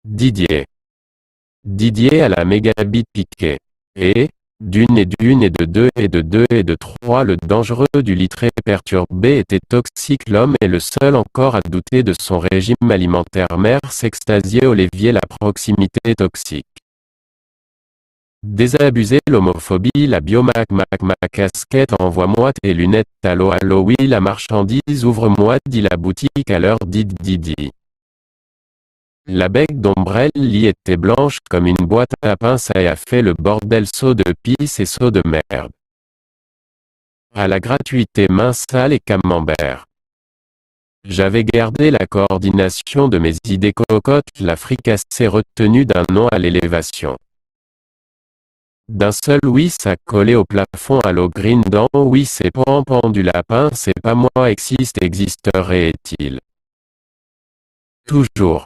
Didier. Didier à la mégabit piqué. Et, d'une et de deux et de deux et de trois, le dangereux du littré perturbé était toxique. L'homme est le seul encore à douter de son régime alimentaire. Mère s'extasier au l'évier, la proximité toxique. Désabusé, l'homophobie, la biomac ma casquette, envoie-moi tes lunettes, allô allô oui la marchandise, ouvre-moi, dit la boutique à l'heure, dit Didi. La bec d'ombrelle lit était blanche comme une boîte à pince et a fait le bordel, saut de pisse et saut de merde. À la gratuité, main sale et camembert. J'avais gardé la coordination de mes idées cocottes, la fricassée retenue d'un nom à l'élévation. D'un seul oui, ça collait au plafond, à l'eau green dent, oui c'est pan du lapin, c'est pas moi, existe, existerait-il. Toujours.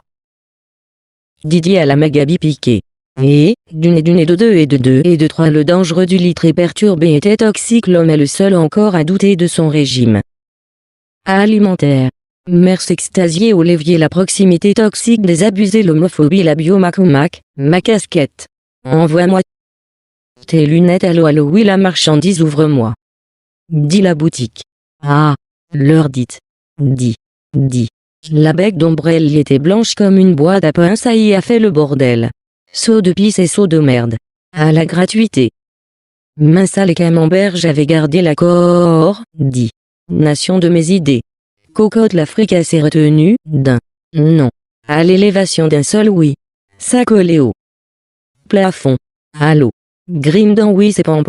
Didier à la mégabit piqué. Et, d'une et de deux et de deux et de trois, le dangereux du littré perturbé était toxique. L'homme est le seul encore à douter de son régime alimentaire. Mère s'extasier au l'évier, la proximité toxique, désabusé, l'homophobie, la biomac ma casquette. Envoie-moi tes lunettes, allô allô oui la marchandise, ouvre-moi, dit la boutique. Ah, l'heure dite. Dit. La bec d'ombrelle y était blanche comme une boîte à pain, ça y a fait le bordel. Saut de pisse et saut de merde. À la gratuité. Main sale et camembert, j'avais gardé la coordination de mes idées cocotte, la fricassée retenue d'un non. À l'élévation d'un seul oui. Ça collait au plafond. Allô. Grime dans oui, c'est pan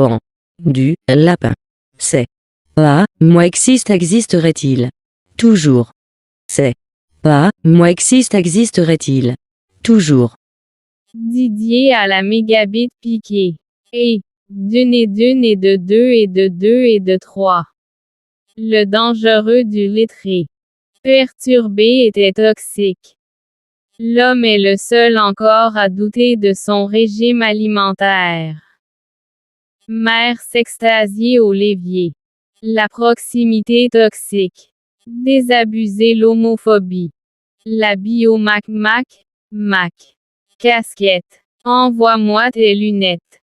du lapin. C'est pas moi, existerait-il. Toujours. C'est pas moi, existerait-il. Toujours. Didier à la mégabit piqué. Et, d'une et de deux et de deux et de trois. Le dangereux du littré perturbé était toxique. L'homme est le seul encore à douter de son régime alimentaire. Mère s'extasier au l'évier. La proximité toxique. Désabusé, l'homophobie. La biomac casquette. Envoie-moi tes lunettes.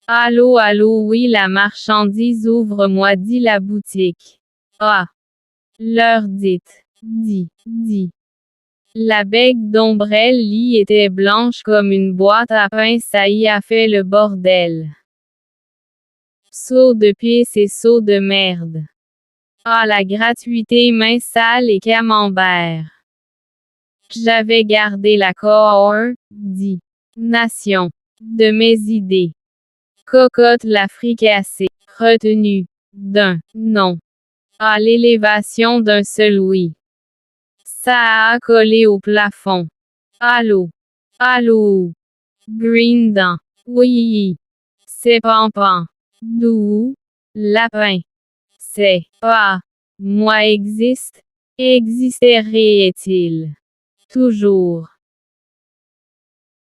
Allô allô oui la marchandise, ouvre-moi, dit la boutique. Ah. L'heure dite. Dit. La bec d'ombrelle lit était blanche comme une boîte à pain, ça y a fait le bordel. Saut de pisse et saut de merde. Ah la gratuité, main sale et camembert. J'avais gardé la coordination de mes idées cocotte, la fricassée retenue d'un non. À l'élévation d'un seul oui. Ça a collé au plafond. Allô. Green dent. Oui. C'est pan. D'où? Lapin. C'est pas moi, existerait-il. Toujours.